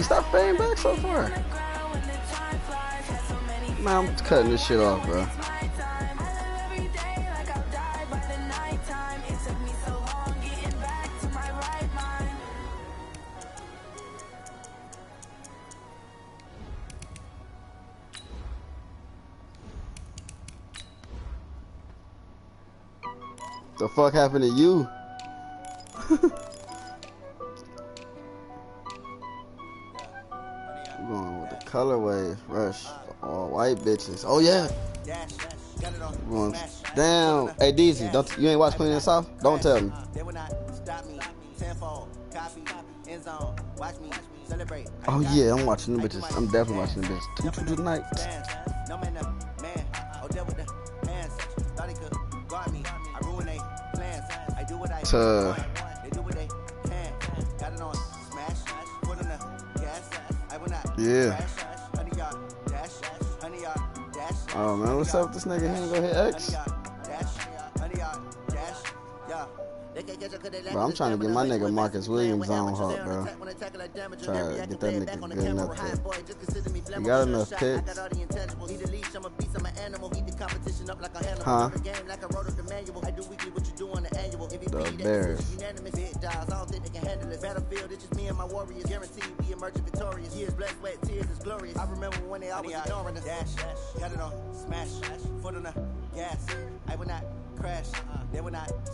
Stop fading back so far. Man, I'm cutting this shit off, bro. The fuck happened to you? I'm going with the colorway rush for all white bitches. Oh yeah. I'm going down. Hey DZ, don't you ain't watch Queen of the South? Don't tell me. Oh yeah, I'm watching them bitches. I'm definitely watching them bitches. 2 tonight. Yeah. Oh man, what's up with this nigga? He ain't gonna hit X. Bro, I'm trying to get my nigga Marcus Williams on hard, bro. Try to get that nigga good enough to. You got enough picks? Huh? The Bears.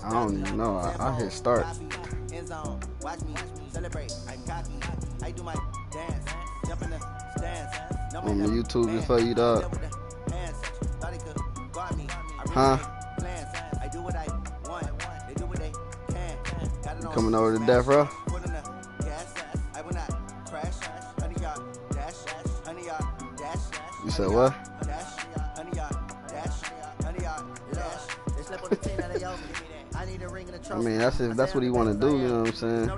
I don't even know. I hit start. On the YouTube before you, dog. Huh? You coming over to death row? You said what? I mean, that's what he want to do, you know what I'm saying?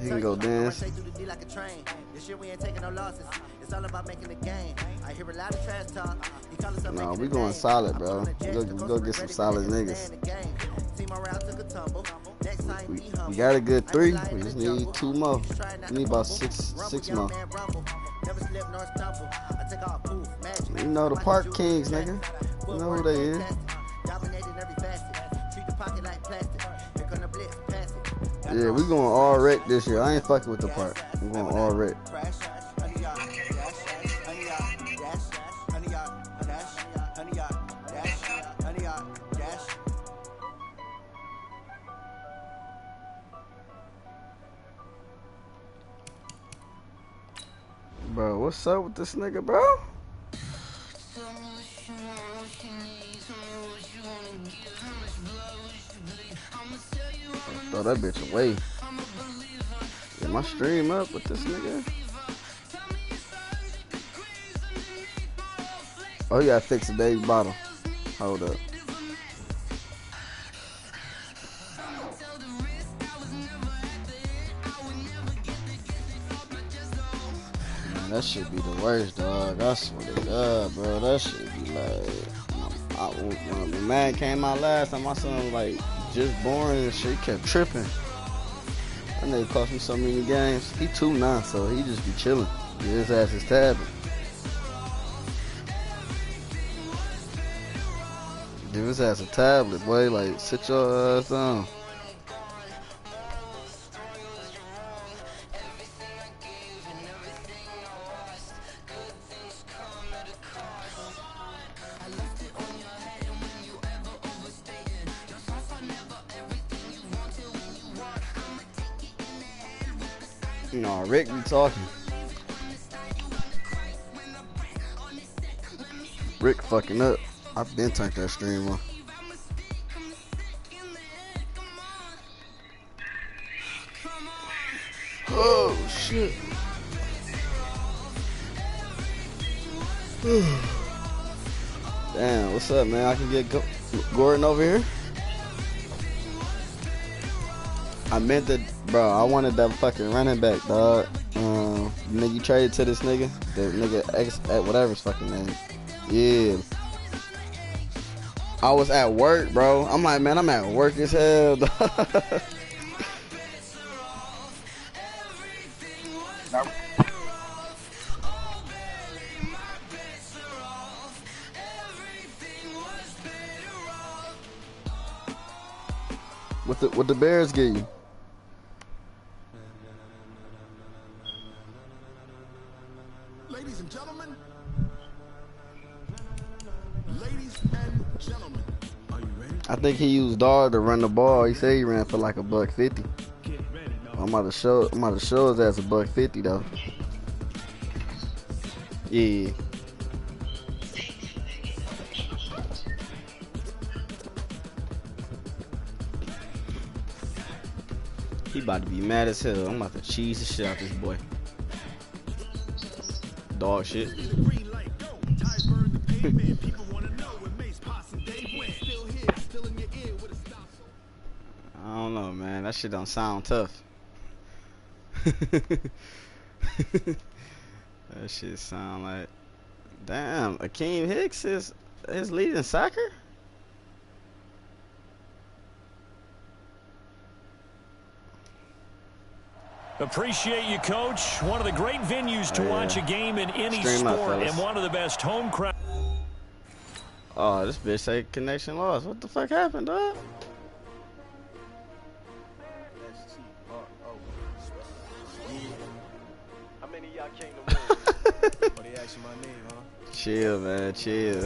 He can go dance. No, we going solid, bro. Go get some solid niggas. We got a good 3. We just need 2 more. We need about six more. You know the Park Kings, nigga. You know who they is. Yeah, we going all red this year. I ain't fucking with the Park. We going all red. Bro, what's up with this nigga, bro? Throw that bitch away. Get my stream up with this nigga. Oh, you gotta fix the baby bottle. Hold up. Man, that shit be the worst, dog. I swear to God, bro. That shit be like... when the man came out last time, my son was like... just boring and shit. He kept tripping. That nigga cost me so many games. He 2 now, so he just be chilling. His ass is tablet. Give his ass a tablet, boy. Like, sit your ass down. No, Rick be talking. Rick fucking up. I've been turned that stream on. Oh shit. Damn, what's up, man? I can get Gordon over here. I meant that, bro. I wanted that fucking running back, dog. Nigga, you traded to this nigga, the nigga X, whatever his fucking name. Yeah. I was at work, bro. I'm like, man, I'm at work as hell, dog. What the Bears get you? Ladies and gentlemen, are you ready? I think he used Dar to run the ball. He said he ran for like $150. I'm about to show his ass $150 though. Yeah. He about to be mad as hell. I'm about to cheese the shit out this boy. Dog shit. I don't know, man. That shit don't sound tough. That shit sound like, damn, Akeem Hicks is leading soccer? Appreciate you, Coach. One of the great venues to watch a game in any sport, and one of the best home crowds. Oh, this bitch say connection lost. What the fuck happened, dog? How many of y'all came to win? Oh, they asking my name, huh? Chill, man, chill.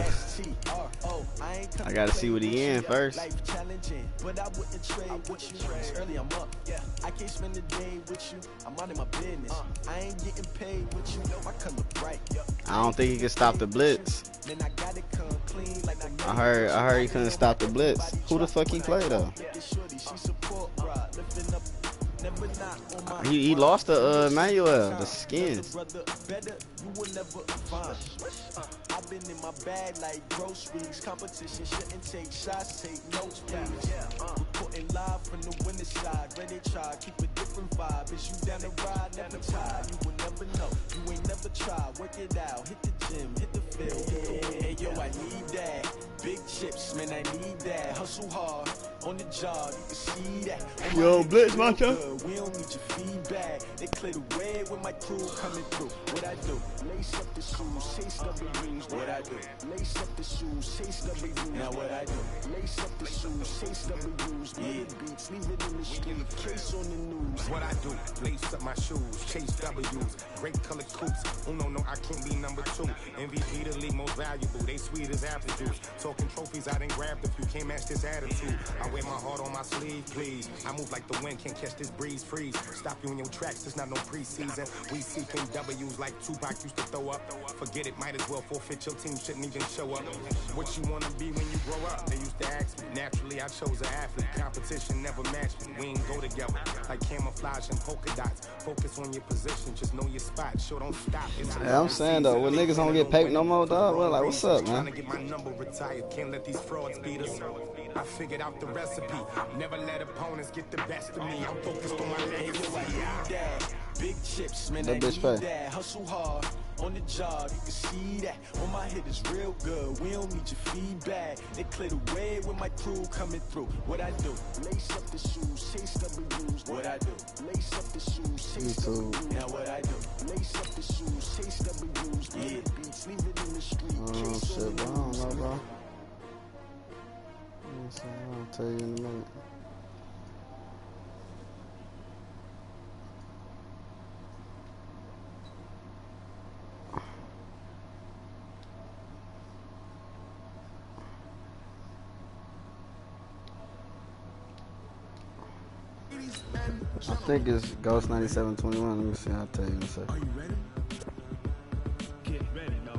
I gotta see what he in first. But I wouldn't trade with you. Early I'm up. Yeah. I can't spend the day with you. I'm out of my business. I ain't getting paid with you. I come up bright. I don't think he can stop the blitz. Then I got it come clean like I heard he couldn't stop the blitz. Who the fuck he play though? He lost to Manuel, the Skins. I've been in my bag like groceries. Competition shouldn't take shots, take notes, please. Reporting live from the winning side. Ready try, keep a different vibe. Is you down the ride, never tired. You will never know, you ain't never tried. Work it out, hit the gym, hit the field. Hey yo, I need that. Big chips, man, I need that. Hustle hard on the job, you can see that. Yo, blitz, macho. We don't need your feedback. They clear the way with my crew coming through. What I do? Lace up the shoes, chase W's. What I do? Lace up the shoes, chase W's. Now what I do? Lace up the shoes, chase W's. Yeah, beats, leave it in the street, case on the news. What I do? Lace up my shoes, chase W's. Great color coops. Oh no, I can't be number 2. MVP the league most valuable. They sweet as apple juice. Talking trophies, I didn't grab the few. Can't match this attitude. I wear my heart on my sleeve, please. I move like the wind, can't catch this breeze, freeze. Stop you in your tracks, there's not no preseason. We seeking W's like Tupac used to throw up. Forget it, might as well forfeit. Your team shouldn't even show up. What you wanna be when you grow up? They used to ask me. Naturally, I chose an athlete. Competition never matched me. We ain't go together like camouflage and polka dots. Focus on your position, just know your spot. Sure, don't stop. Yeah, I'm saying though, when niggas don't get paid no more, dog, well, like, what's up, man? Trying to get my number retired, can't let these frauds beat us. I figured out the recipe. Never let opponents get the best of me. I'm focused on my legacy. Big chips, man, that bitch pay. That. Hustle hard on the job, you can see that. On my hit is real good. We don't need your feedback. They clear the way with my crew coming through. What I do? Lace up the shoes, chase W's. What I do? Lace up the shoes, chase W's. Now what I do? Lace up the shoes, chase W's. Yeah, beats, leave it in the street. Oh shit, bro. I don't know, bro. I'll tell you in a minute. I think it's ghost9721's. Let me see. I'll tell you in a second. Are you ready? Get ready, no.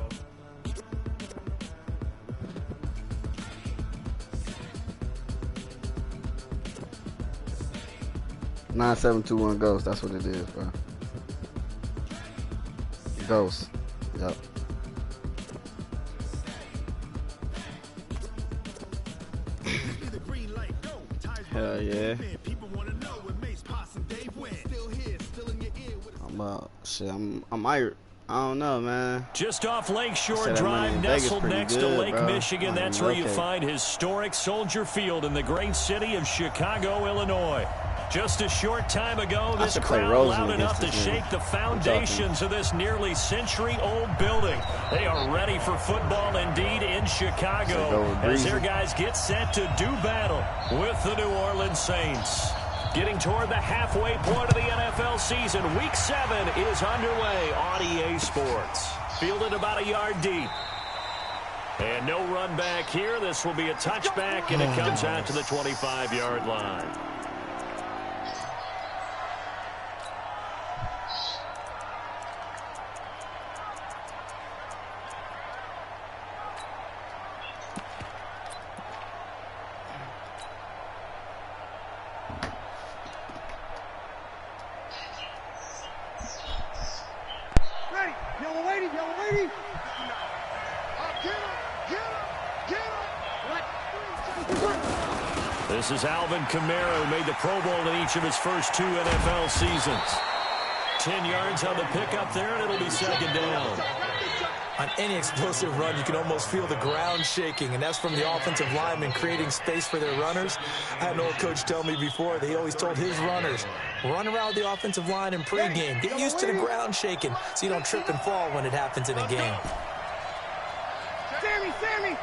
9721 Ghost, that's what it is, bro. Ghost. Yep. Hell yeah. I don't know, man. Just off Lakeshore Drive, nestled next to Lake Michigan. That's where you find historic Soldier Field in the great city of Chicago, Illinois. Just a short time ago, this crowd loud enough to shake the foundations of this nearly century-old building. They are ready for football indeed in Chicago as their guys get set to do battle with the New Orleans Saints. Getting toward the halfway point of the NFL season, Week 7 is underway on EA Sports. Fielded about a yard deep. And no run back here. This will be a touchback, and it comes out to the 25-yard line. This is Alvin Kamara, who made the Pro Bowl in each of his first 2 NFL seasons. 10 yards on the pickup there, and it'll be second down. On any explosive run, you can almost feel the ground shaking, and that's from the offensive linemen creating space for their runners. I had an old coach tell me before, he always told his runners, run around the offensive line in pregame. Get used to the ground shaking so you don't trip and fall when it happens in a game. Sammy!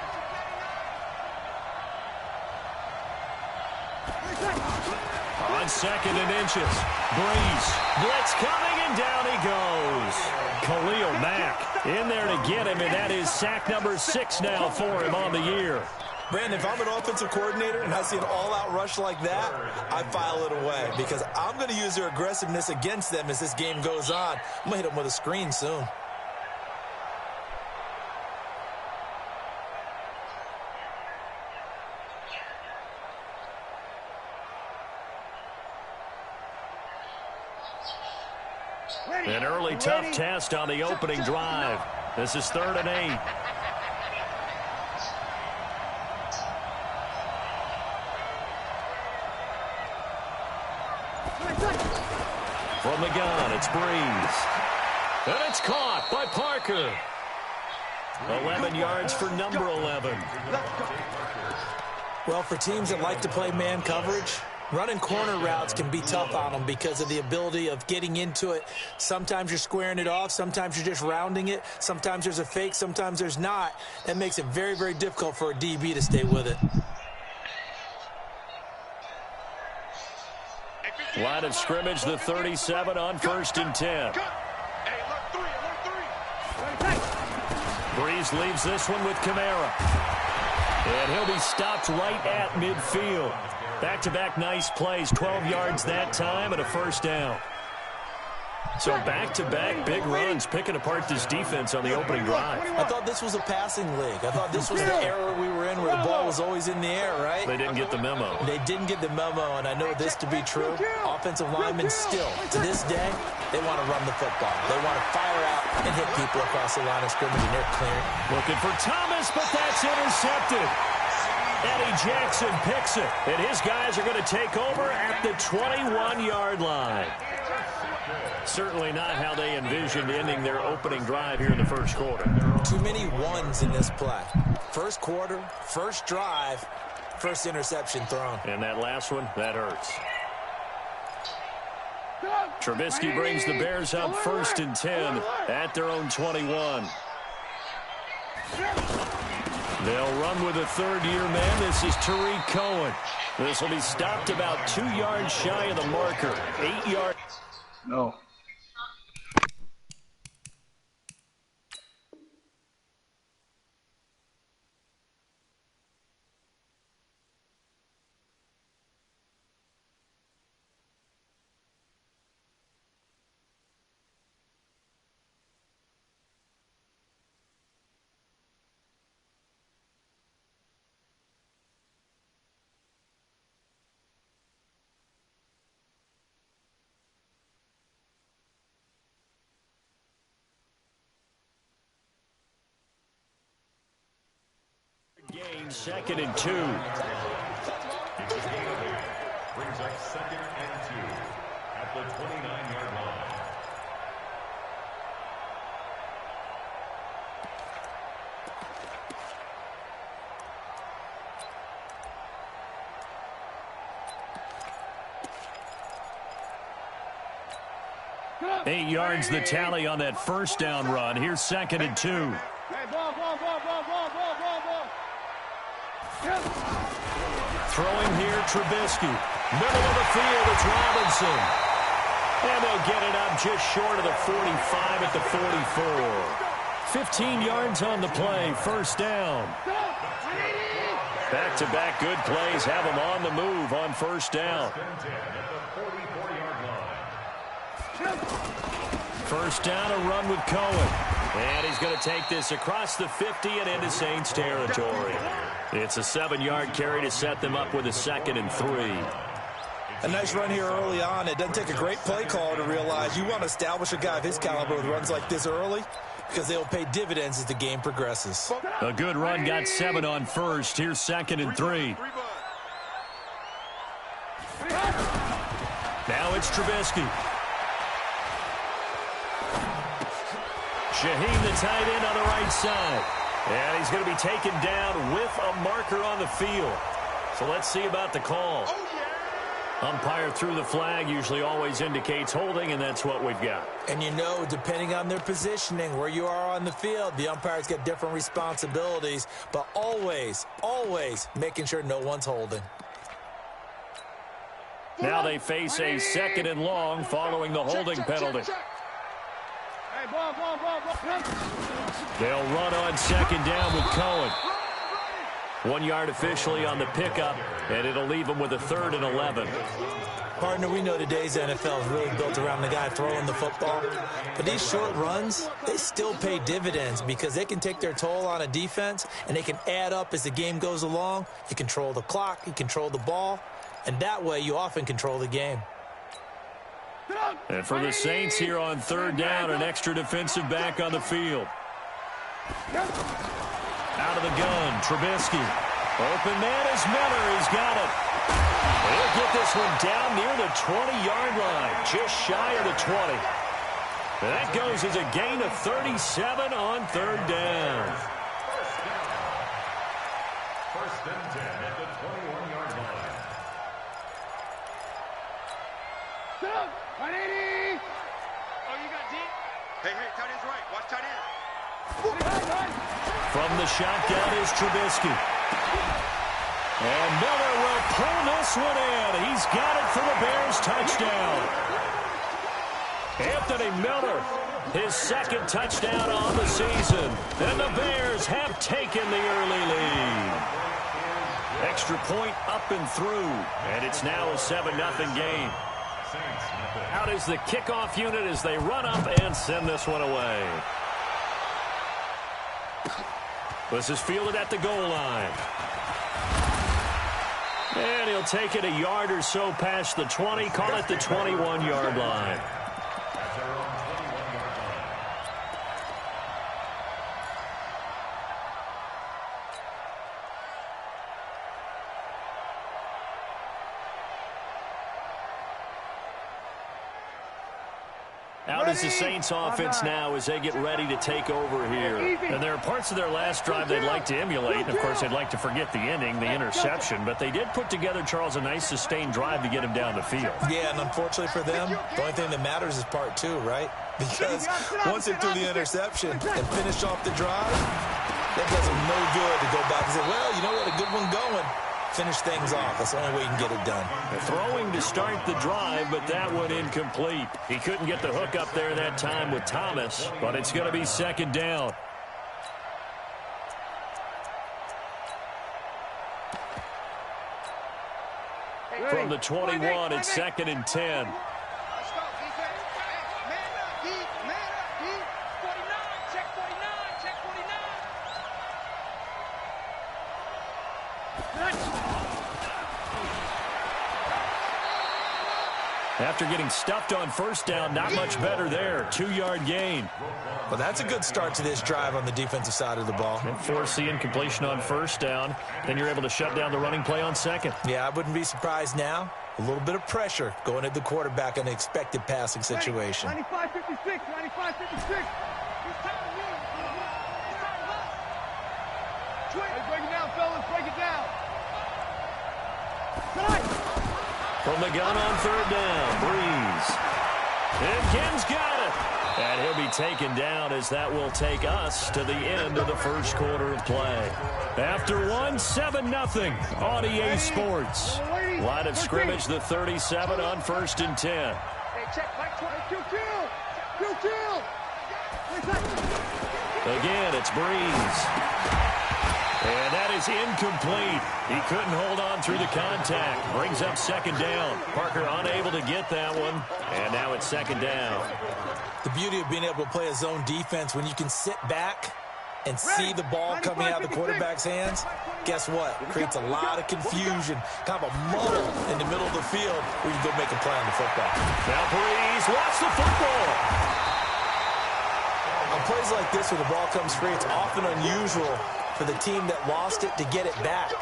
On 2nd and inches, Breeze, blitz coming, and down he goes. Khalil Mack in there to get him, and that is sack number 6 now for him on the year. Brandon, if I'm an offensive coordinator and I see an all-out rush like that, I file it away because I'm going to use their aggressiveness against them as this game goes on. I'm going to hit them with a screen soon. An early tough test on the opening drive. This is 3rd and 8. From the gun, it's Breeze. And it's caught by Parker. 11 yards for number 11. Well, for teams that like to play man coverage, running corner routes can be tough on them because of the ability of getting into it. Sometimes you're squaring it off. Sometimes you're just rounding it. Sometimes there's a fake. Sometimes there's not. That makes it very, very difficult for a DB to stay with it. Line of scrimmage, the 37 on 1st and 10. Breeze leaves this one with Kamara. And he'll be stopped right at midfield. Back-to-back nice plays, 12 yards that time and a first down. So back-to-back big runs, picking apart this defense on the opening drive. I thought this was a passing league. I thought this was the era we were in where the ball was always in the air, right? They didn't get the memo. They didn't get the memo, and I know this to be true. Offensive linemen still, to this day, they want to run the football. They want to fire out and hit people across the line of scrimmage, and they're clearing. Looking for Thomas, but that's intercepted. Eddie Jackson picks it, and his guys are going to take over at the 21-yard line. Certainly not how they envisioned ending their opening drive here in the first quarter. Too many ones in this play. First quarter, first drive, first interception thrown. And that last one, that hurts. Trubisky brings the Bears up 1st and 10 at their own 21. They'll run with a third-year man. This is Tariq Cohen. This will be stopped about 2 yards shy of the marker. 8 yards. No. Gain 2nd and 2. Brings up 2nd and 2 at the 29-yard line. 8 yards the tally on that first down run. Here's 2nd and 2. Throwing here, Trubisky. Middle of the field, it's Robinson. And they'll get it up just short of the 45 at the 44. 15 yards on the play, first down. Back-to-back good plays have them on the move on first down. First down, a run with Cohen. And he's going to take this across the 50 and into Saints territory. It's a 7-yard carry to set them up with a 2nd and 3. A nice run here early on. It doesn't take a great play caller to realize you want to establish a guy of his caliber with runs like this early because they'll pay dividends as the game progresses. A good run, got 7 on first. Here's 2nd and 3. Now it's Trubisky. Shaheen, the tight end, on the right side. And he's going to be taken down with a marker on the field. So let's see about the call. Umpire threw the flag, usually always indicates holding, and that's what we've got. And you know, depending on their positioning, where you are on the field, the umpires get different responsibilities, but always, always making sure no one's holding. Now they face a 2nd and long following the holding penalty. They'll run on 2nd down with Cohen. 1 yard officially on the pickup, and it'll leave them with a 3rd and 11. Partner, we know today's NFL is really built around the guy throwing the football. But these short runs, they still pay dividends because they can take their toll on a defense, and they can add up as the game goes along. You control the clock, you control the ball, and that way you often control the game. And for the Saints here on 3rd down, an extra defensive back on the field. Out of the gun, Trubisky. Open man is Miller. He's got it. He'll get this one down near the 20-yard line, just shy of the 20. That goes as a gain of 37 on 3rd down. First and 10 at the 21-yard line. Hey, tight end's right. Watch tight end. From the shotgun is Trubisky. And Miller will pull this one in. He's got it for the Bears touchdown. Anthony Miller, his 2nd touchdown on the season. And the Bears have taken the early lead. Extra point up and through. And it's now a 7-0 game. Out is the kickoff unit as they run up and send this one away. This is fielded at the goal line. And he'll take it a yard or so past the 20, call it the 21-yard line. Out is the Saints offense now as they get ready to take over here. And there are parts of their last drive they'd like to emulate. And, of course, they'd like to forget the ending, the interception. But they did put together, Charles, a nice sustained drive to get him down the field. Yeah, and unfortunately for them, the only thing that matters is part 2, right? Because once they threw the interception and finished off the drive, that does them no good to go back and say, well, you know what, a good one going. Finish things off. That's the only way you can get it done. Throwing to start the drive, but that one incomplete. He couldn't get the hook up there that time with Thomas, but it's going to be 2nd down. From the 21, it's 2nd and 10. After getting stuffed on first down, not much better there. 2-yard gain. Well, that's a good start to this drive on the defensive side of the ball. And force the incompletion on first down. Then you're able to shut down the running play on 2nd. Yeah, I wouldn't be surprised now. A little bit of pressure going at the quarterback in an expected passing situation. 95-56, 95-56. Break it down, fellas. Break it down. From the gun on 3rd down, Breeze. And Ken's got it. And he'll be taken down as that will take us to the end of the first quarter of play. After one, 7-0 on EA Sports. Line of scrimmage, the 37 on 1st and 10. Hey, check, Mike, kill. Again, it's Breeze. And that is incomplete. He couldn't hold on through the contact. Brings up 2nd down. Parker unable to get that one. And now it's 2nd down. The beauty of being able to play a zone defense when you can sit back and see the ball coming out of the quarterback's hands, guess what? It creates a lot of confusion, kind of a muddle in the middle of the field where you go make a play on the football. Now Breeze wants the football. On plays like this where the ball comes free, it's often unusual for the team that lost it to get it back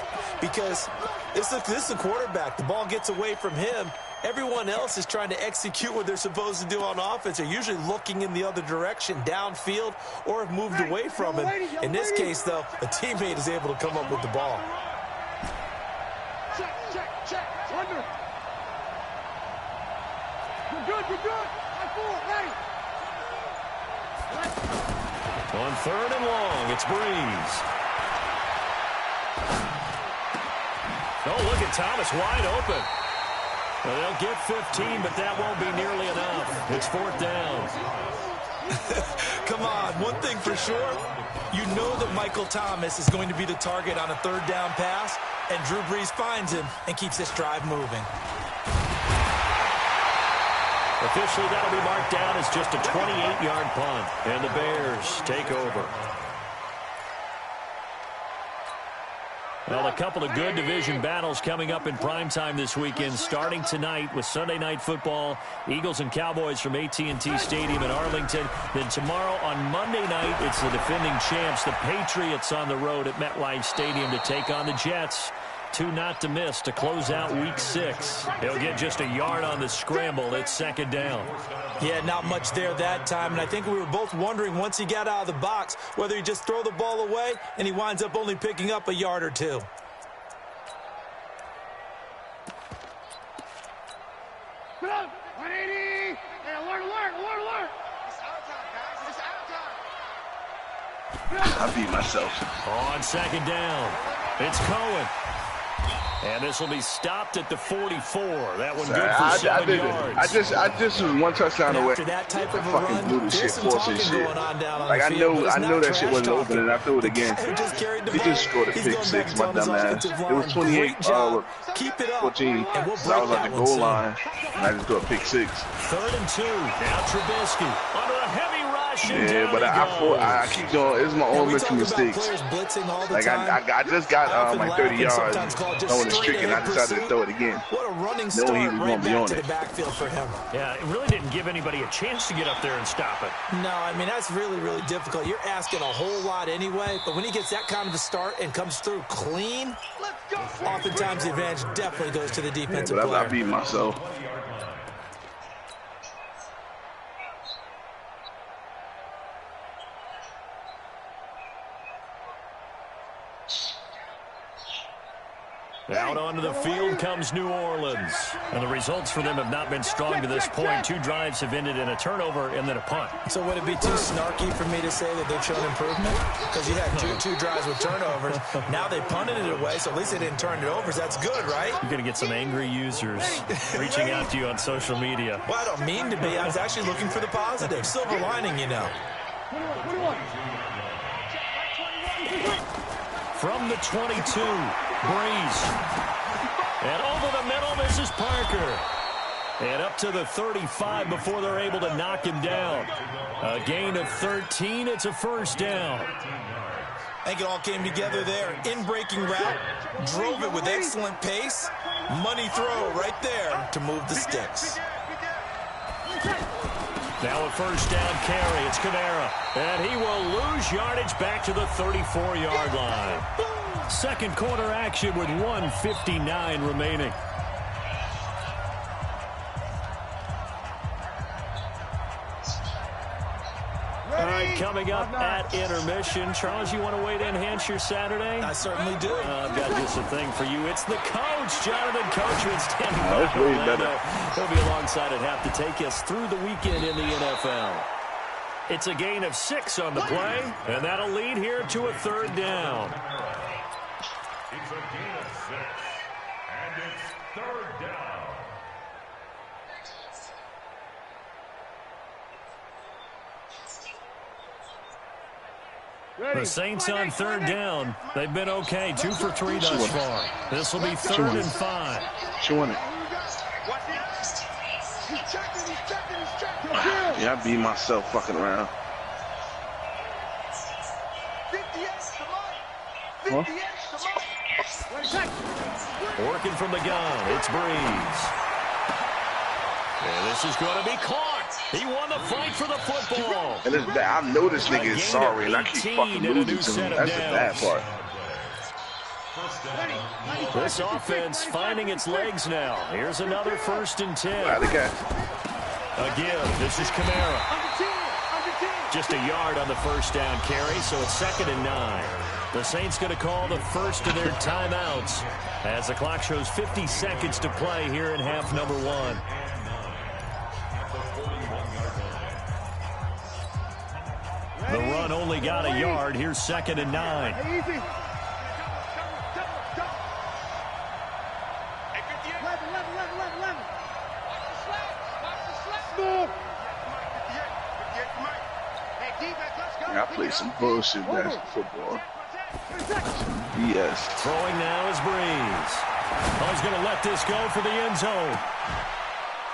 because this is the quarterback. The ball gets away from him. Everyone else is trying to execute what they're supposed to do on offense. They're usually looking in the other direction, downfield, or have moved away from him. In this case, though, a teammate is able to come up with the ball. Check. Under. You're good. I'm forward, ready. On 3rd and long, it's Breeze. Oh, look at Thomas wide open. Well, they'll get 15, but that won't be nearly enough. It's 4th down. Come on, one thing for sure, you know that Michael Thomas is going to be the target on a 3rd down pass, and Drew Brees finds him and keeps this drive moving. Officially, that'll be marked down as just a 28-yard punt, and the Bears take over. Well, a couple of good division battles coming up in primetime this weekend, starting tonight with Sunday Night Football, Eagles and Cowboys from AT&T Stadium in Arlington. Then tomorrow on Monday night, it's the defending champs, the Patriots, on the road at MetLife Stadium to take on the Jets. 2 not to miss to close out Week 6. He'll get just a yard on the scramble. It's 2nd down. Yeah, not much there that time, and I think we were both wondering once he got out of the box whether he just throw the ball away and he winds up only picking up a yard or 2. Put up, 180. Hey, alert. It's our time, guys. It's our time. I beat myself. On 2nd down, it's Cohen. And this will be stopped at the 44. That one good for 7 yards. I just was 1 touchdown away. After that type of a fucking run, blew the shit, forcing shit. Like I know that shit wasn't open, and I threw it again. He just scored a pick 6, my dumb ass. It was 28, 14. So I was at the goal line, and I just threw a pick 6. 3rd and 2. Now Trubisky under a heavy rush. Yeah, but I keep doing. It's my own little mistakes. Like I just got like 30 yards on the streak, and I decided to throw it again. What a running start knowing he was going to be on to it. the backfield for him. Yeah, it really didn't give anybody a chance to get up there and stop it. No, I mean, that's really, really difficult. You're asking a whole lot anyway, but when he gets that kind of a start and comes through clean, oftentimes the advantage definitely goes to the defensive player. I beat myself. Out onto the field comes New Orleans. And the results for them have not been strong to this point. 2 drives have ended in a turnover and then a punt. So would it be too snarky for me to say that they've shown improvement? Because you had two drives with turnovers. Now they punted it away, so at least they didn't turn it over. So that's good, right? You're going to get some angry users reaching out to you on social media. Well, I don't mean to be. I was actually looking for the positive. Silver lining, you know. From the 22, Breeze. And over the middle, this is Parker. And up to the 35 before they're able to knock him down. A gain of 13, it's a 1st down. I think it all came together there. In-breaking route, drove it with excellent pace. Money throw right there to move the sticks. Now a 1st down carry. It's Kamara. And he will lose yardage back to the 34-yard line. 2nd quarter action with 1:59 remaining. All right, coming up at intermission. Charles, you want to wait to enhance your Saturday? I certainly do. I've got just a thing for you. It's the coach, Jonathan Coachman, standing by That's way better. He'll be alongside at half to take us through the weekend in the NFL. It's a gain of 6 on the play, and that'll lead here to a 3rd down. It's a gain of 6, and it's 3rd down. The Saints on 3rd down. They've been okay, 2 for 3 thus far. This will be 3rd and 5. Showing it. Yeah, I beat myself fucking around. Huh? Working from the gun, it's Breeze. And this is going to be caught. He won the fight for the football. And it's bad. I know this nigga is sorry, and I keep fucking losing to him. That's the bad part. This offense finding its legs now. Here's another 1st and 10. Again, this is Kamara. Just a yard on the 1st down carry, so it's 2nd and 9. The Saints going to call the first of their timeouts as the clock shows 50 seconds to play here in half number 1. The run only got a yard. Here's 2nd and 9. I played some bullshit basketball football. Some BS. Throwing now is Breeze. Oh, he's going to let this go for the end zone.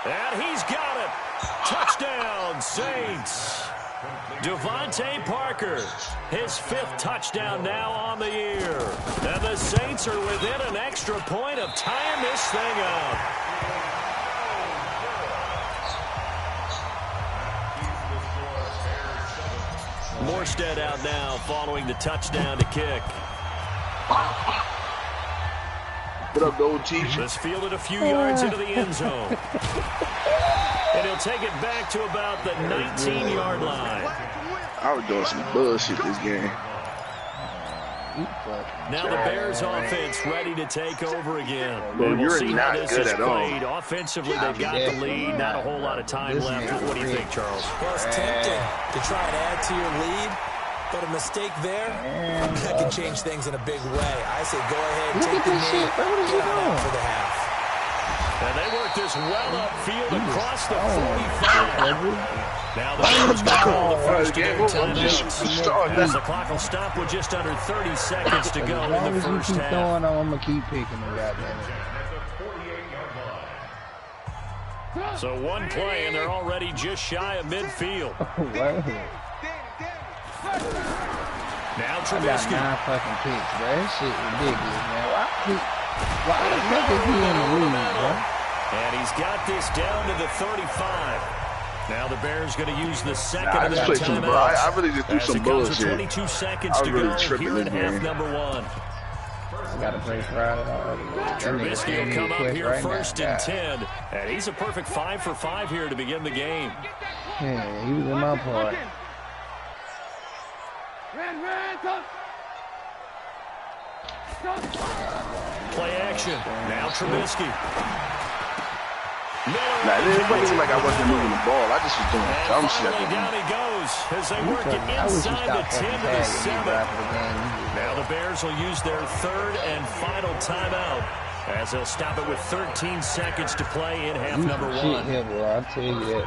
And he's got it. Touchdown, Saints. Devontae Parker, his 5th touchdown now on the year. And the Saints are within an extra point of tying this thing up. Morstead out now following the touchdown to kick. What up, old teacher? This fielded a few yards into the end zone. And he'll take it back to about the 19-yard line. I was doing some bullshit this game. Now the Bears offense ready to take over again. Well, we'll see how this is at played. all. Offensively, they've got the lead. Not a whole lot of time left. What do you think, Charles? Well, it's tempting to try and add to your lead, but a mistake there that can change things in a big way. I say go ahead, take the lead, get on out for the half. And they work this well upfield across the 45. Now the Bears call the first of their timeouts. As the clock will stop with just under 30 seconds to go in the first half. I'm going to keep picking them, goddamn it. So one play, and they're already just shy of midfield. Now Trubisky. I got 9 fucking picks, bro. That shit ridiculous, man. Why the fuck is he in the league, bro? And he's got this down to the 35. Now the Bears going to use the second of their timeouts. I really just threw some bullshit. 22 seconds to go here in half number 1. I got to play Friday already. Trubisky will come up here right 1st and 10. And he's a perfect 5 for 5 here to begin the game. Yeah, he was in my part. Play action. Now Trubisky. Nah, it didn't look like I wasn't moving the ball. I just was doing dumb shit. Down he goes as they work it inside the 10 to the 7. Now the Bears will use their 3rd and final timeout as they'll stop it with 13 seconds to play in half number 1. I'll tell you that.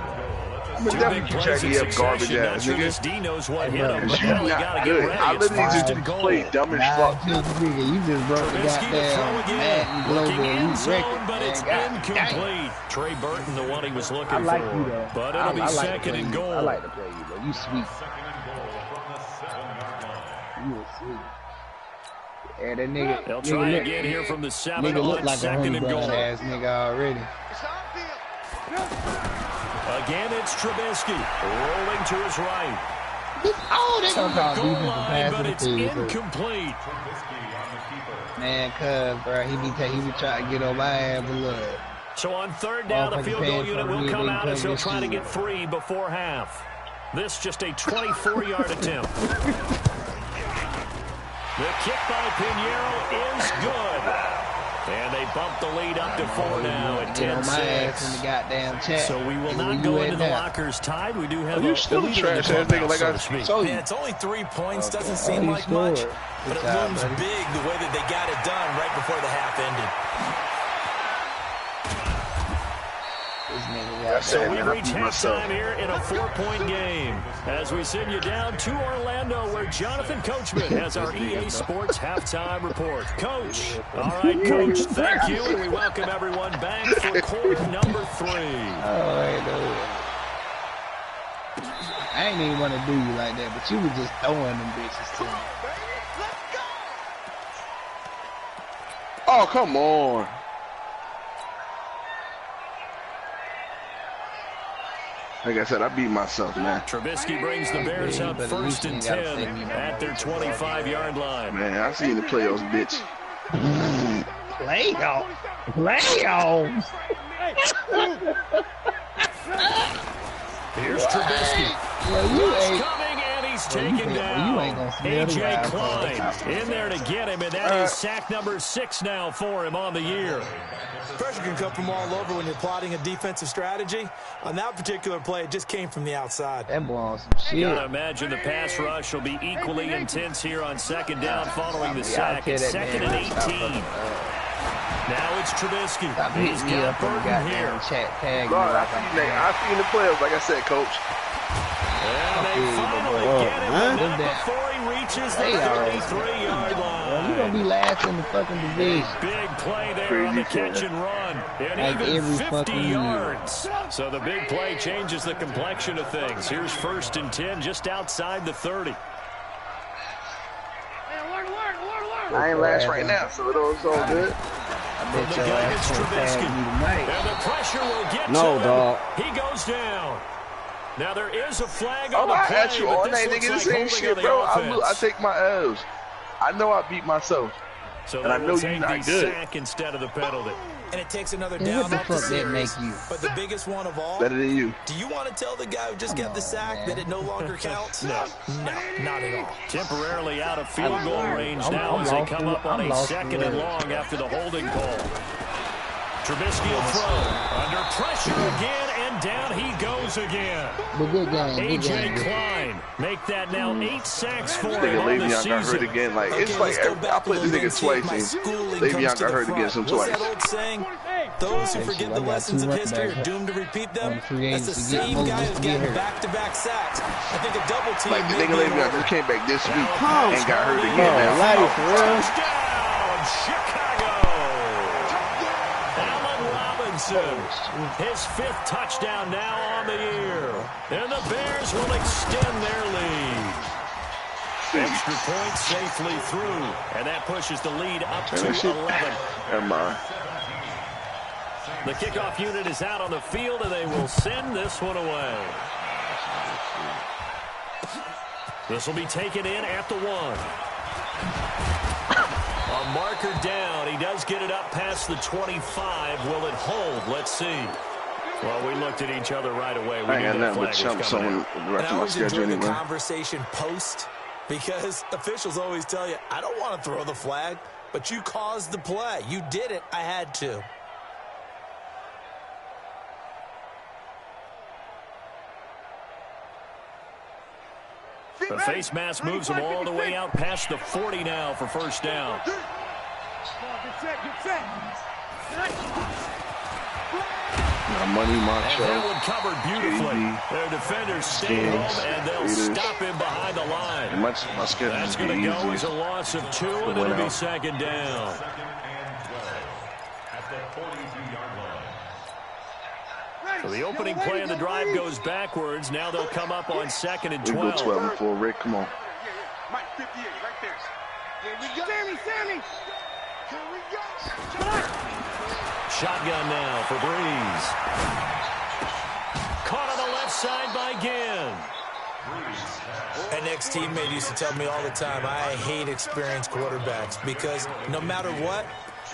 I'm definitely checking you up garbage ass, nigga. D knows what hit him, but You now they not gotta good. get ready. I It's literally first just and goal. played dumb as fuck. You just broke the Trubisky to throw goddamn again. Madden Global Looking in Elite zone, record. but it's incomplete. Trey Burton, the one he was looking I like for. you, though. But it'll be I like second and goal. I like to play you, though. You sweet. You a sweet. Yeah, that nigga. They'll try again here from the 7 Nigga look on like a second honey and goal. bun ass nigga already. Again, it's Trubisky rolling to his right. Oh, they To the goal line, pass but to it's the incomplete. Man, cuz, bro, he be trying to get on my ass, but look. So on 3rd down, the field goal unit will come out as he'll try to get 3 before half. This just a 24-yard attempt. The kick by Pinheiro is good. And they bump the lead up to 4 now at 10-6. So we will not go into the lockers tied. We do have a still trash ass nigga like I so yeah, it's only 3 points. Doesn't seem like much, but it looms big the way that they got it done right before the half ended. So we reach halftime here in a 4-point game as we send you down to Orlando where Jonathan Coachman has our EA Sports halftime report. Coach. All right, Coach, thank you, and we welcome everyone back for quarter number 3. I ain't even want to do you like that, but you were just throwing them bitches to me. Oh, come on. Like I said, I beat myself, man. Trubisky brings the Bears up 1st and 10 at their 25-yard line. Man, I see the playoffs, bitch. Playoffs? Playoffs? Here's Trubisky. Well, coming, and he's taken down. A.J. Klein in there to get him, and that is sack number 6 now for him on the year. Pressure can come from all over when you're plotting a defensive strategy. On that particular play, it just came from the outside. That boy on some shit. You gotta imagine the pass rush will be equally intense here on 2nd down following the sack. It's 2nd and 18. Now it's Trubisky. He's got Burton here. Lord, I seen the playoffs, like I said, Coach. And they finally get him, but not before he reaches the 33-yard line. Well, you're going to be last in the fucking division. Big play there on the catch and run. And like even 50 yards. So the big play changes the complexion of things. Here's 1st and 10 just outside the 30. I ain't last right now, so it's all good. I bet your ass will pass me tonight. And the pressure will get to him. Dog. He goes down. Now there is a flag on the I play, at you all night, nigga. This ain't shit, bro. I take my L's. I know I beat myself. So and I know you're not good. Sack instead of the penalty. And it takes another down what the fuck that make you? But the biggest one of all, better than you. Do you want to tell the guy who just got the sack that it no longer counts? No, not at all. Temporarily out of field goal range now as they come up on a 2nd and long after the holding call. Trubisky will throw. Under pressure again, and down he goes again. A.J. Klein make that now 8 sacks for him on the season. Got hurt again. Like, it's like I played this nigga twice, and Le'Veon got hurt against him twice. What's that old saying? Those who forget the lessons of history are doomed to repeat them. That's the same guy who's getting back-to-back sacks. I think a double team. Like, the nigga Le'Veon just came back this week and got hurt again. Man, for real. Touchdown, Chicago. His 5th touchdown now on the year. And the Bears will extend their lead. Extra point safely through. And that pushes the lead up to 11. Never mind. The kickoff unit is out on the field, and they will send this one away. This will be taken in at the 1. A marker down. He does get it up past the 25. Will it hold? Let's see. Well, we looked at each other right away. We I ain't got nothing but chumps on the rest of my schedule anyway. The conversation post, because officials always tell you, I don't want to throw the flag, but you caused the play. You did it. I had to. The face mask moves him all the way out past the 40 now for 1st down. Get set. My money, Macho. And that one covered beautifully. Their defenders stay home, and they'll stop him behind the line. That's going to go as a loss of 2, and it'll be 2nd down. So the opening play of the drive goes backwards. Now they'll come up on 2nd and 12. We go 12 and 4, Rick. Come on. Mike 58, right there. Here we go. Sammy. Here we go. Shotgun now for Breeze. Caught on the left side by Ginn. An ex-teammate used to tell me all the time, I hate experienced quarterbacks because no matter what,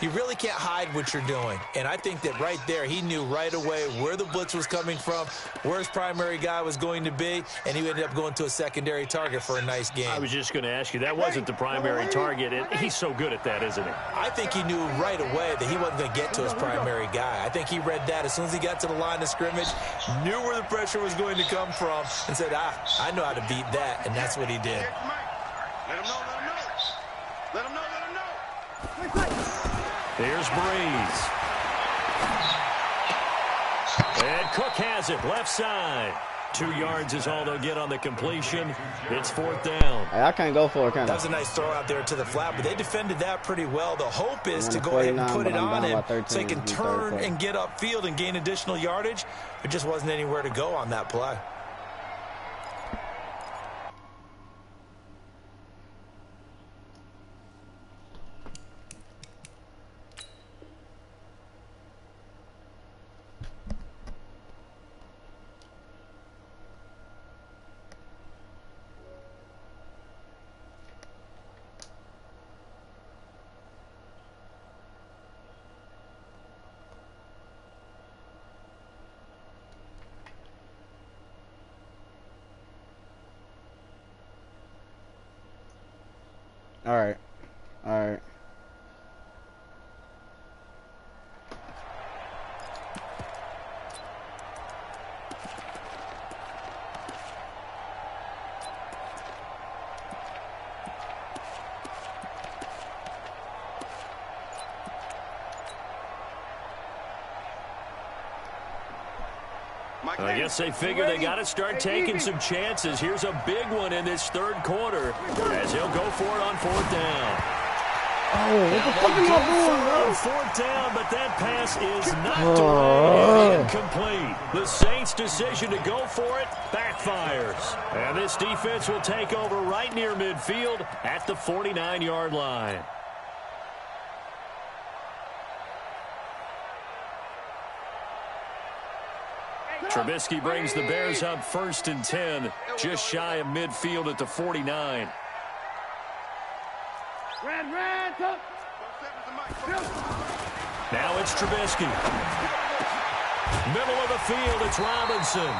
you really can't hide what you're doing. And I think that right there, he knew right away where the blitz was coming from, where his primary guy was going to be, and he ended up going to a secondary target for a nice game. I was just going to ask you, that wasn't the primary target, and he's so good at that, isn't he? I think he knew right away that he wasn't going to get to his primary guy. I think he read that as soon as he got to the line of scrimmage, knew where the pressure was going to come from, and said, I know how to beat that, and that's what he did. Let him know, let him know. Let him know, let him know. Here's Breeze. And Cook has it, left side. 2 yards is all they'll get on the completion. It's 4th down. Hey, I can't go for it, can I? That was a nice throw out there to the flat, but they defended that pretty well. The hope is to go ahead and put it on him so he can turn and get upfield and gain additional yardage. There just wasn't anywhere to go on that play. All right. All right. I guess they figure they got to start taking some chances. Here's a big one in this 3rd quarter as he'll go for it on 4th down. Oh, what the fuck am I doing, bro? 4th down, but that pass is knocked away. Incomplete. The Saints' decision to go for it backfires. And this defense will take over right near midfield at the 49-yard line. Trubisky brings the Bears up 1st and 10, just shy of midfield at the 49. Now it's Trubisky. Middle of the field, it's Robinson.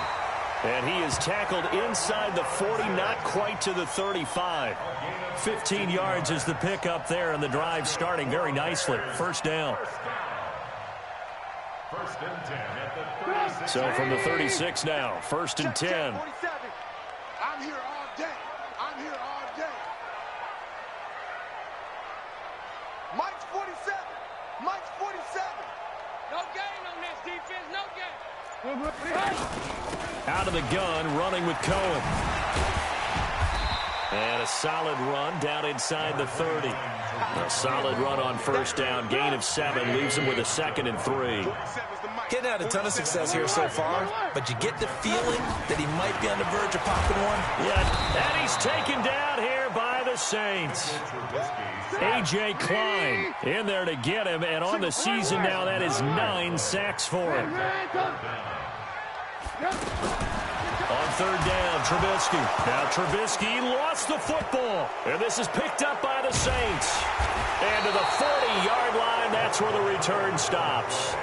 And he is tackled inside the 40, not quite to the 35. 15 yards is the pickup there, and the drive starting very nicely. 1st down. So from the 36 now, 1st and 10. I'm here all day. I'm here all day. Mike's 47. Mike's 47. No gain on this defense. No gain. Out of the gun, running with Cohen. And a solid run down inside the 30. A solid run on 1st down. Gain of 7 leaves him with a 2nd and 3. Hitting had a ton of success here so far, but you get the feeling that he might be on the verge of popping one. Yeah, and he's taken down here by the Saints. A.J. Klein in there to get him, and on the season now, that is 9 sacks for him. On 3rd down, Trubisky. Now Trubisky lost the football, and this is picked up by the Saints. And to the 40-yard line, that's where the return stops.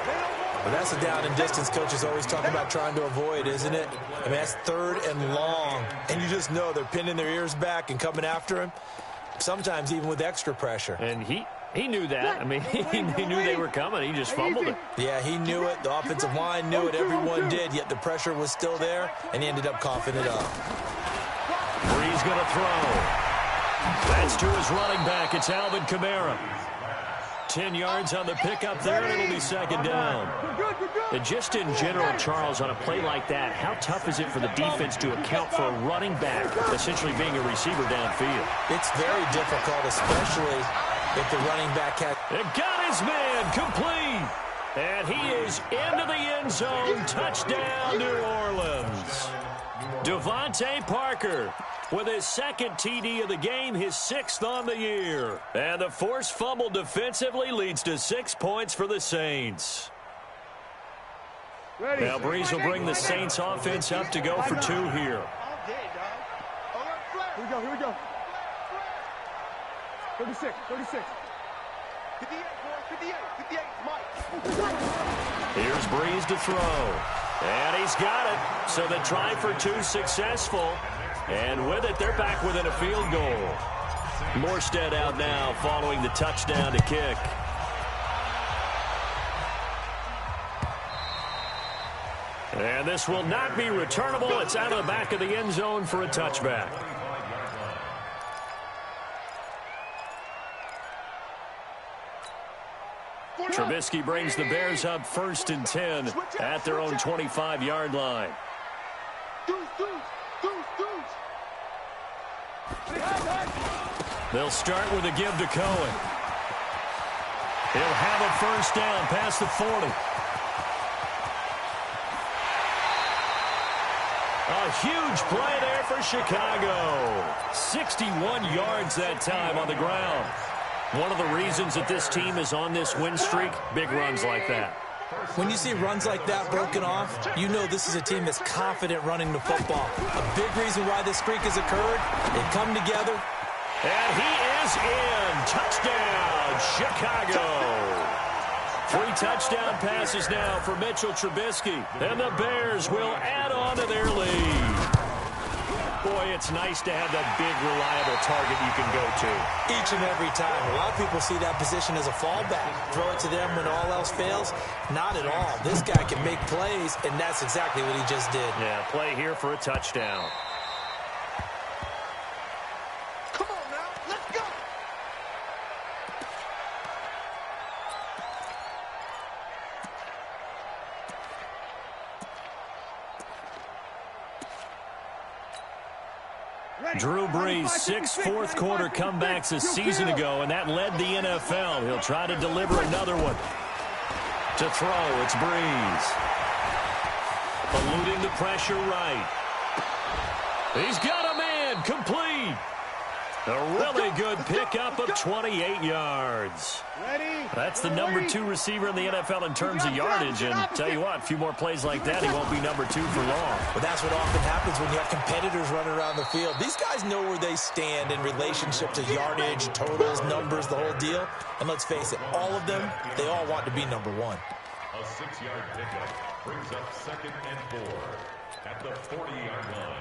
Well, that's a down and distance coach is always talking about trying to avoid, isn't it? I mean, that's 3rd and long, and you just know they're pinning their ears back and coming after him, sometimes even with extra pressure. And he knew that. I mean, he knew they were coming. He just fumbled it. Yeah, he knew it. The offensive line knew it. Everyone did, yet the pressure was still there, and he ended up coughing it up. Breeze going to throw. That's to his running back. It's Alvin Kamara. 10 yards on the pickup there, and it'll be 2nd down. And just in general, Charles, on a play like that, how tough is it for the defense to account for a running back essentially being a receiver downfield? It's very difficult, especially if the running back has... And got his man complete. And he is into the end zone. Touchdown, New Orleans. Devontae Parker with his 2nd TD of the game, his 6th on the year. And the forced fumble defensively leads to 6 points for the Saints. Now Breeze will bring the Saints offense up to go for 2 here. Here we go. 36. Here's Breeze to throw. And he's got it. So the try for two successful. And with it, they're back within a field goal. Morstead out now following the touchdown to kick. And this will not be returnable. It's out of the back of the end zone for a touchback. Trubisky brings the Bears up 1st and 10 at their own 25-yard line. They'll start with a give to Cohen. He'll have a first down past the 40. A huge play there for Chicago. 61 yards that time on the ground. One of the reasons that this team is on this win streak, big runs like that. When you see runs like that broken off, you know this is a team that's confident running the football. A big reason why this streak has occurred, they come together. And he is in. Touchdown, Chicago. 3 touchdown passes now for Mitchell Trubisky. And the Bears will add on to their lead. Boy, it's nice to have that big, reliable target you can go to. Each and every time. A lot of people see that position as a fallback. Throw it to them when all else fails. Not at all. This guy can make plays, and that's exactly what he just did. Yeah, play here for a touchdown. Come on now, let's go. Drew Brees, 6 fourth-quarter comebacks a season ago, and that led the NFL. He'll try to deliver another one. To throw, it's Brees. Eluding the pressure right. He's got a man, complete. A really good pickup of 28 yards. That's the number 2 receiver in the NFL in terms of yardage. And tell you what, a few more plays like that, he won't be number 2 for long. But that's what often happens when you have competitors running around the field. These guys know where they stand in relationship to yardage, totals, numbers, the whole deal. And let's face it, all of them, they all want to be number 1. A 6-yard pickup brings up 2nd and 4 at the 40-yard line.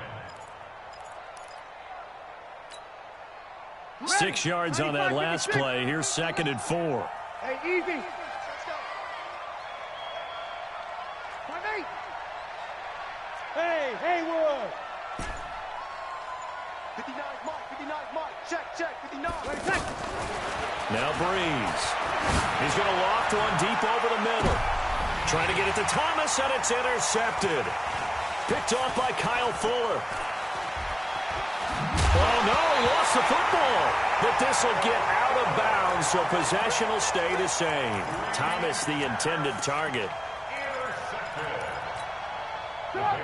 6 yards on that last play. Here's 2nd and 4. Hey, easy. Hey, Haywood. 59 Mike, check, 59. Now Brees. He's going to loft one deep over the middle. Trying to get it to Thomas, and it's intercepted. Picked off by Kyle Fuller. Oh, no, he lost the football. But this will get out of bounds, so possession will stay the same. Thomas, the intended target.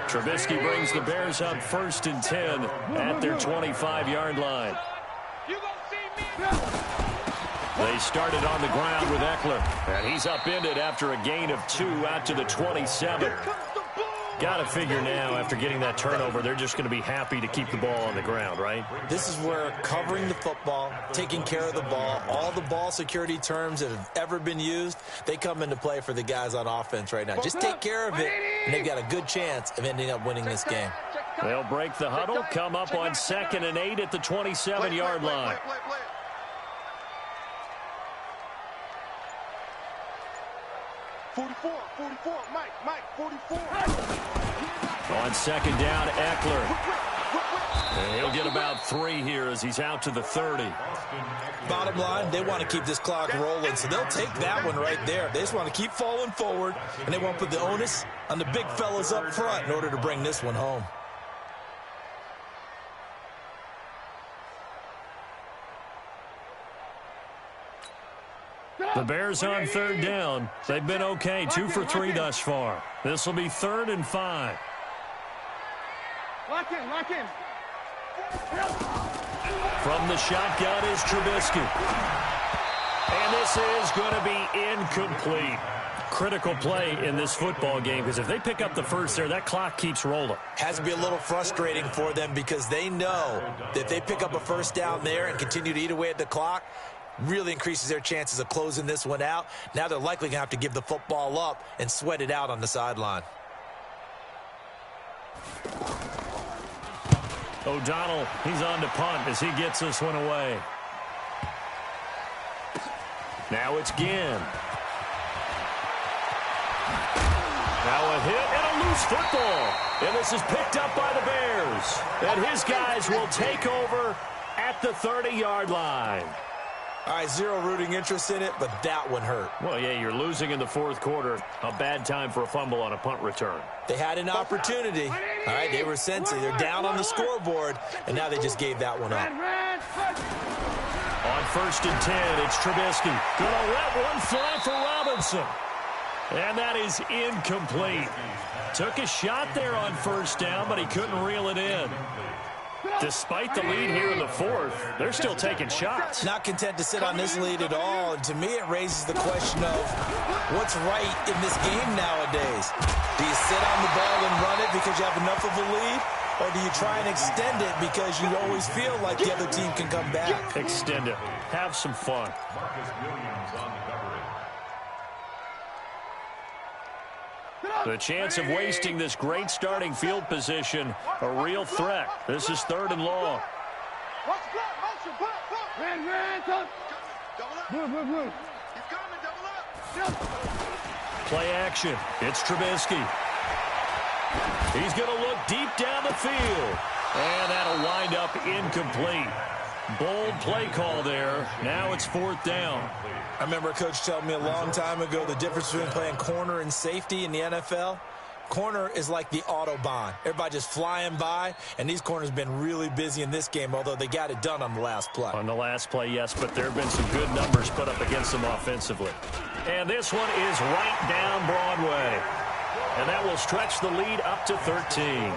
Trubisky brings the Bears up 1st and 10 at their 25-yard line. They started on the ground with Eckler, and he's upended after a gain of 2 out to the 27. Got to figure now, after getting that turnover, they're just going to be happy to keep the ball on the ground, right? This is where covering the football, taking care of the ball, all the ball security terms that have ever been used, they come into play for the guys on offense right now. Just take care of it, and they've got a good chance of ending up winning this game. They'll break the huddle, come up on 2nd and 8 at the 27-yard line. Mike, 44. On 2nd down, Eckler. And he'll get about 3 here as he's out to the 30. Bottom line, they want to keep this clock rolling, so they'll take that one right there. They just want to keep falling forward, and they want to put the onus on the big fellas up front in order to bring this one home. The Bears on 3rd down. They've been okay, 2 for 3 thus far. This will be 3rd and 5. Lock in. From the shotgun is Trubisky. And this is going to be incomplete. Critical play in this football game, because if they pick up the first there, that clock keeps rolling. Has to be a little frustrating for them because they know that if they pick up a first down there and continue to eat away at the clock, Really increases their chances of closing this one out. Now they're likely going to have to give the football up and sweat it out on the sideline. O'Donnell, he's on to punt as he gets this one away. Now it's Ginn. Now a hit and a loose football. And this is picked up by the Bears. And his guys will take over at the 30-yard line. All right, zero rooting interest in it, but that one hurt. Well, yeah, you're losing in the fourth quarter. A bad time for a fumble on a punt return. They had an opportunity. All right, they were sensitive. They're down on the scoreboard, and now they just gave that one up. On 1st and 10, it's Trubisky. Gonna let one fly for Robinson. And that is incomplete. Took a shot there on 1st down, but he couldn't reel it in. Despite the lead here in the fourth, they're still taking shots. Not content to sit on this lead at all. And to me, it raises the question of what's right in this game nowadays. Do you sit on the ball and run it because you have enough of a lead? Or do you try and extend it because you always feel like the other team can come back? Extend it. Have some fun. Marcus Williams on the coverage. The chance of wasting this great starting field position, a real threat. This is 3rd and long. Play action. It's Trubisky. He's going to look deep down the field. And that'll wind up incomplete. Bold play call there. Now it's 4th down. I remember a coach telling me a long time ago the difference between playing corner and safety in the NFL. Corner is like the Autobahn. Everybody just flying by, and these corners have been really busy in this game, although they got it done on the last play. On the last play, yes, but there have been some good numbers put up against them offensively. And this one is right down Broadway. And that will stretch the lead up to 13.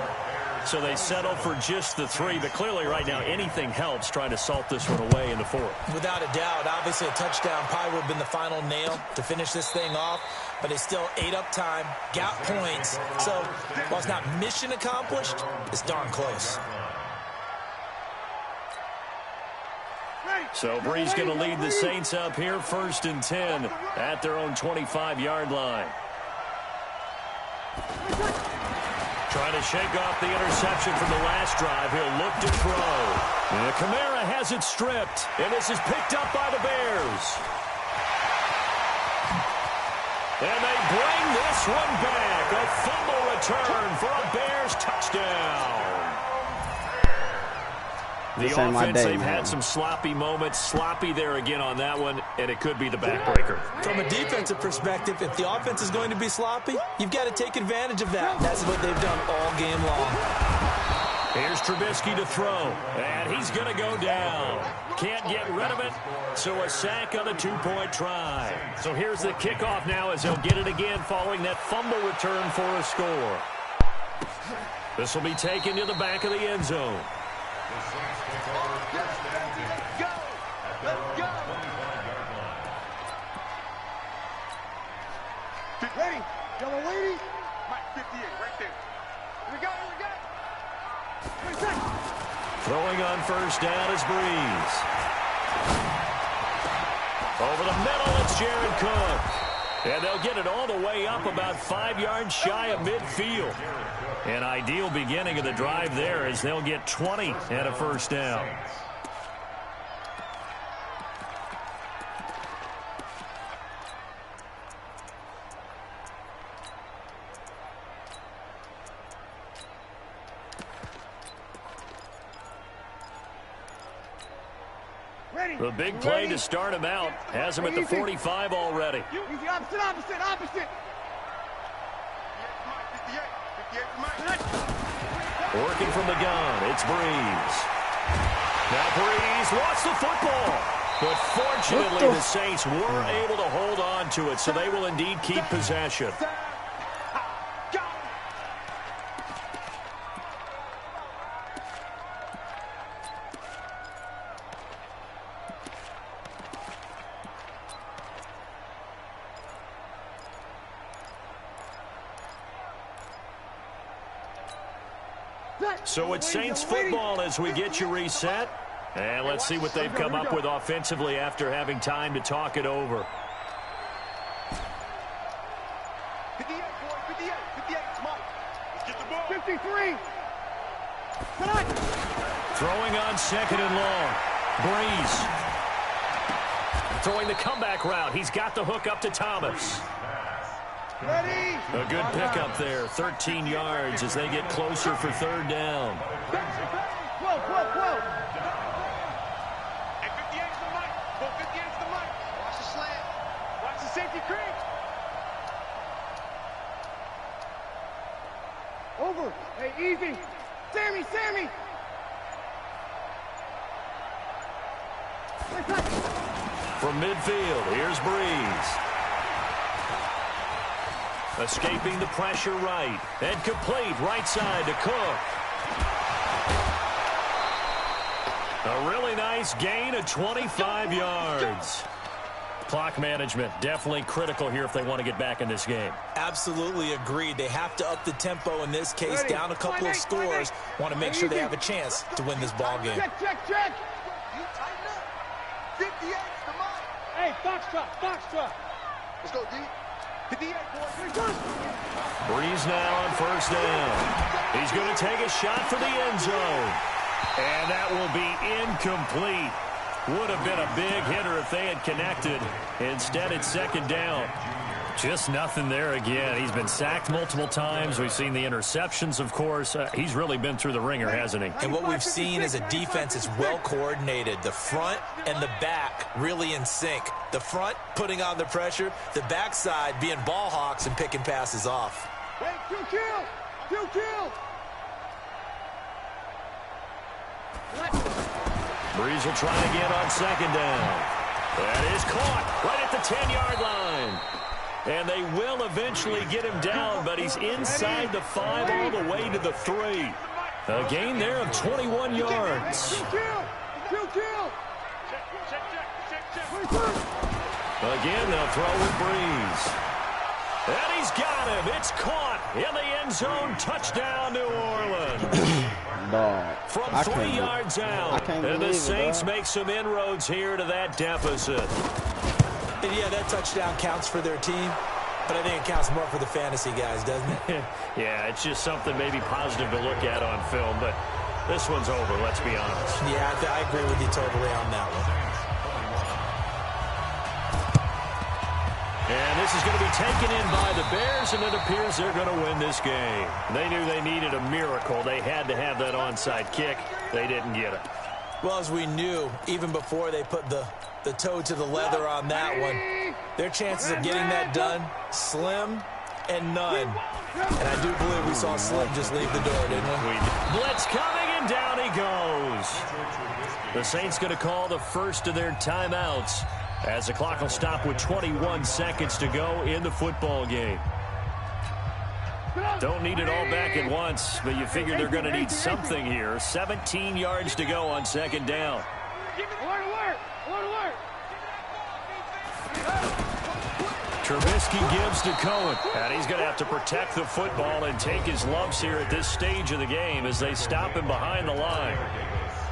So they settle for just the 3, but clearly right now anything helps trying to salt this one away in the 4th. Without a doubt, obviously a touchdown probably would have been the final nail to finish this thing off, but it's still ate up time, got points. So while it's not mission accomplished, it's darn close. So Bree's going to lead the Saints up here 1st and 10 at their own 25-yard line. Trying to shake off the interception from the last drive. He'll look to throw. And Kamara has it stripped. And this is picked up by the Bears. And they bring this one back. A fumble return for a Bears touchdown. The offense, they've had some sloppy moments. Sloppy there again on that one, and it could be the backbreaker. From a defensive perspective, if the offense is going to be sloppy, you've got to take advantage of that. That's what they've done all game long. Here's Trubisky to throw, and he's going to go down. Can't get rid of it, so a sack on the 2-point try. So here's the kickoff now as they'll get it again following that fumble return for a score. This will be taken to the back of the end zone. Ready? Yellow lady? Mike 58, right there. Here we go, here we go. 20 seconds. Throwing on 1st down is Breeze. Over the middle, it's Jared Cook. And they'll get it all the way up about 5 yards shy of midfield. An ideal beginning of the drive there as they'll get 20 at a 1st down. The big play to start him out has him at the 45 already. Easy, opposite. Working from the gun, it's Breeze. Now Breeze lost the football. But fortunately, the Saints were able to hold on to it, so they will indeed keep possession. So it's Saints football as we get you reset. And let's see what they've come up with offensively after having time to talk it over. 58, boy, 58, 58, it's Mike. Let's get the ball. 53. Throwing on 2nd and long. Breeze. Throwing the comeback route. He's got the hook up to Thomas. Ready. A good pickup there. 13 yards as they get closer for 3rd down. Whoa. Hey, 58's the mic. Well, 58's the mic. Watch the slant. Watch the safety creep. Over. Hey, easy. Sammy. From midfield, here's Breeze. Escaping the pressure right. And complete right side to Cook. A really nice gain of 25 yards. Clock management, definitely critical here if they want to get back in this game. Absolutely agreed. They have to up the tempo in this case, down a couple of scores. Want to make sure they have a chance to win this ball game. Check. You tighten up. 58's the mic. Hey, Foxtrot. Let's go, D. 58, boys. Breeze now on 1st down. He's going to take a shot for the end zone. And that will be incomplete. Would have been a big hitter if they had connected. Instead, it's 2nd down. Just nothing there again. He's been sacked multiple times. We've seen the interceptions, of course. He's really been through the ringer, hasn't he? And what we've seen is a defense that's well coordinated. The front and the back really in sync. The front putting on the pressure. The backside being ball hawks and picking passes off. Hey, kill. Breeze will try again on 2nd down. That is caught right at the 10-yard line. And they will eventually get him down, but he's inside the 5 all the way to the 3. A gain there of 21 yards. Again, they'll throw with Breeze. And he's got him. It's caught in the end zone. Touchdown, New Orleans. From 3 yards out. And the Saints make some inroads here to that deficit. And yeah, that touchdown counts for their team, but I think it counts more for the fantasy guys, doesn't it? Yeah, it's just something maybe positive to look at on film, but this one's over, let's be honest. Yeah, I agree with you totally on that one. And this is going to be taken in by the Bears, and it appears they're going to win this game. They knew they needed a miracle. They had to have that onside kick. They didn't get it. Well, as we knew, even before they put the toe to the leather on that one, their chances of getting that done, slim and none. And I do believe we saw Slim just leave the door, didn't we? Blitz coming, and down he goes. The Saints going to call the first of their timeouts as the clock will stop with 21 seconds to go in the football game. Don't need it all back at once, but you figure they're going to need something here. 17 yards to go on 2nd down. Trubisky gives to Cohen, and he's going to have to protect the football and take his lumps here at this stage of the game as they stop him behind the line.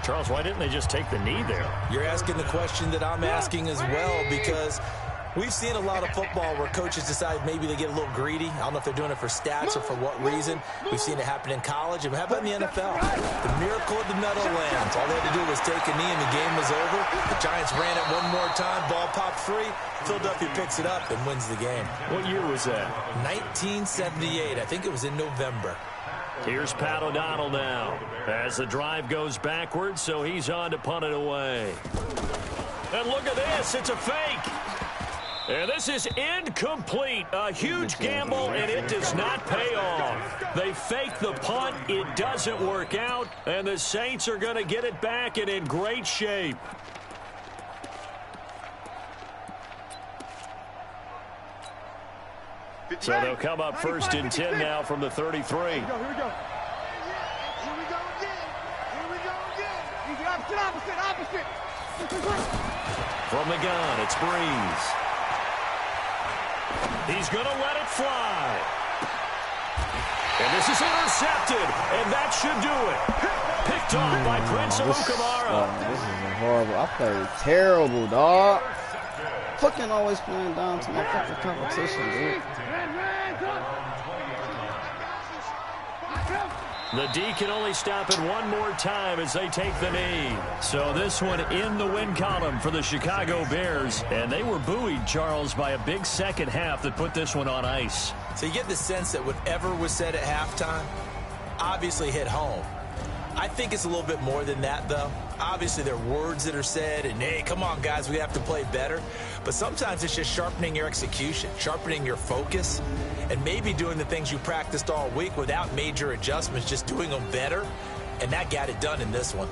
Charles, why didn't they just take the knee there? You're asking the question that I'm asking as well, because we've seen a lot of football where coaches decide maybe they get a little greedy. I don't know if they're doing it for stats or for what reason. We've seen it happen in college. And how about in the NFL? The miracle of the Meadowlands. All they had to do was take a knee and the game was over. The Giants ran it one more time. Ball popped free. Philadelphia picks it up and wins the game. What year was that? 1978. I think it was in November. Here's Pat O'Donnell now as the drive goes backwards, so he's on to punt it away. And look at this. It's a fake. And this is incomplete. A huge gamble, and it does not pay off. They fake the punt. It doesn't work out, and the Saints are going to get it back and in great shape. So they'll come up 1st and 10 now from the 33. Here we go. Here we go again. Opposite. From the gun, it's Breeze. He's going to let it fly. And this is intercepted, and that should do it. Picked off by Prince Amukamara. This is a horrible. I played terrible, dog. Fucking always playing down to my fucking competition, dude. The D can only stop it one more time as they take the knee. So this one in the win column for the Chicago Bears. And they were buoyed, Charles, by a big second half that put this one on ice. So you get the sense that whatever was said at halftime obviously hit home. I think it's a little bit more than that, though. Obviously, there are words that are said, and, hey, come on, guys, we have to play better. But sometimes it's just sharpening your execution, sharpening your focus, and maybe doing the things you practiced all week without major adjustments, just doing them better. And that got it done in this one.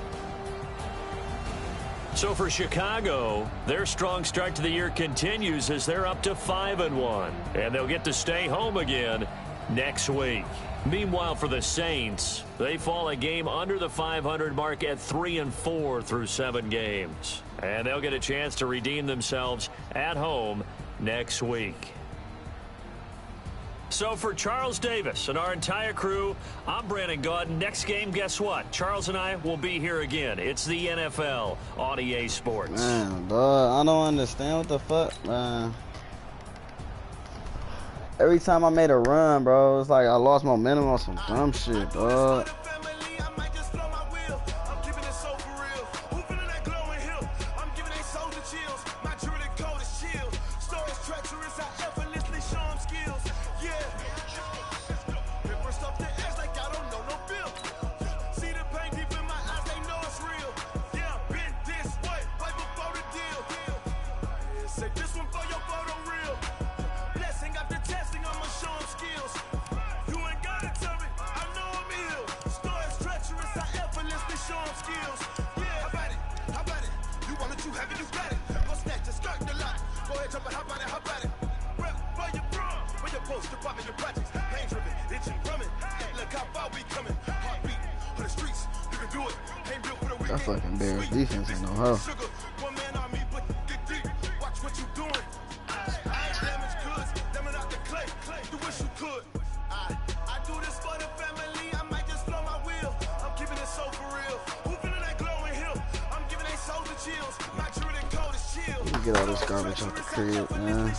So for Chicago, their strong start to the year continues as they're up to 5-1. And they'll get to stay home again next week. Meanwhile, for the Saints, they fall a game under the 500 mark at 3-4 through 7 games. And they'll get a chance to redeem themselves at home next week. So for Charles Davis and our entire crew, I'm Brandon Gaudin. Next game, guess what? Charles and I will be here again. It's the NFL on EA Sports. Man, dog, I don't understand what the fuck, man. Every time I made a run, bro, it's like I lost momentum on some dumb shit, dog. That fucking Bears defense ain't no hoe. Get all this garbage out the crib, man.